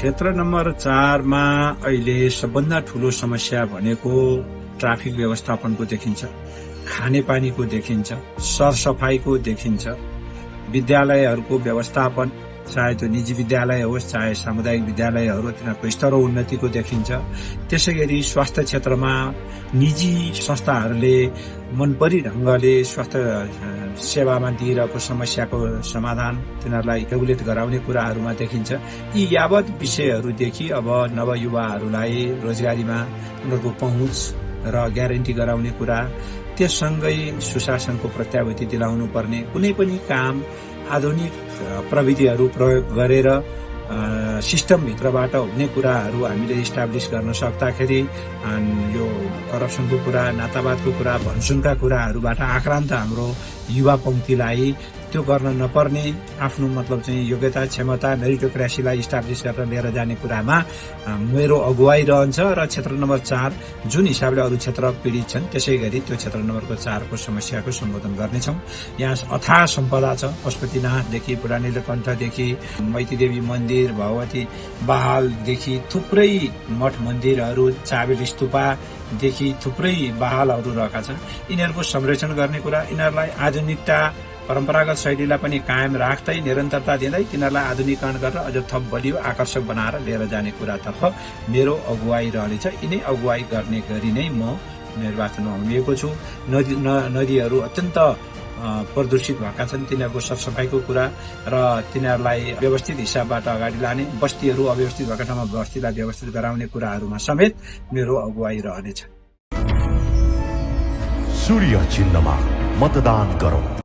क्षेत्र नम्बर 4 मा अहिले सबभन्दा ठूलो समस्या भनेको ट्राफिक व्यवस्थापनको देखिन्छ, खानेपानीको देखिन्छ, सरसफाईको देखिन्छ, विद्यालयहरूको व्यवस्थापन, चाहे त्यो निजी विद्यालय होस् चाहे सामुदायिक विद्यालयहरू, तिनीहरूको स्तर उन्नतिको देखिन्छ। त्यसैगरी स्वास्थ्य क्षेत्रमा निजी संस्थाहरूले मनपरी ढंगले स्वास्थ्य सेवामा दिइरहेको समस्याको समाधान, तिनीहरूलाई रेगुलेट गराउने कुराहरूमा देखिन्छ। यी यावत विषयहरूदेखि अब नवयुवाहरूलाई रोजगारीमा उनीहरूको पहुँच र ग्यारेन्टी गराउने कुरा, त्यससँगै सुशासनको प्रत्याभूति दिलाउनु पर्ने, कुनै पनि काम आधुनिक प्रविधिहरू प्रयोग गरेर सिस्टमभित्रबाट हुने कुराहरू हामीले इस्टाब्लिस गर्न सक्दाखेरि यो करप्सनको कुरा, नातावादको कुरा, भन्सुनका कुराहरूबाट आक्रान्त हाम्रो युवा पंक्तिलाई त्यो गर्न नपर्ने, आफ्नो मतलब चाहिँ योग्यता, क्षमता, मेरिटोक्रेसीलाई इस्टाब्लिस गरेर लिएर जाने कुरामा मेरो अगुवाई रहन्छ। र क्षेत्र नम्बर 4 जुन हिसाबले अरू क्षेत्र पीडित छन् त्यसै गरी त्यो क्षेत्र नम्बरको 4 को समस्याको सम्बोधन गर्नेछौँ। यहाँ अथाह सम्पदा छ, पशुपतिनाथदेखि बुढानीलकण्ठदेखि मैतीदेवी मन्दिर, भगवती बहालदेखि थुप्रै मठ मन्दिरहरू, चाबेल स्तूपदेखि थुप्रै बहालहरू रहेका छन्। यिनीहरूको संरक्षण गर्ने कुरा, यिनीहरूलाई आधुनिकता परम्परागत शैलीलाई पनि कायम राख्दै निरन्तरता दिँदै तिनीहरूलाई आधुनिकीकरण गरेर अझ थप बलियो आकर्षक बनाएर लिएर जाने कुरातर्फ मेरो अगुवाई रहनेछ। यिनै अगुवाई गर्ने गरी नै म निर्वाचनमा उभिएको छु। नदीहरू अत्यन्त प्रदूषित भएका छन्, तिनीहरूको सरसफाईको कुरा र तिनीहरूलाई व्यवस्थित हिसाबबाट अगाडि लाने, बस्तीहरू अव्यवस्थित भएका ठाउँमा बस्तीलाई व्यवस्थित गराउने कुराहरूमा समेत मेरो अगुवाई रहनेछ। सूर्य चिन्हमा मतदान गरौं।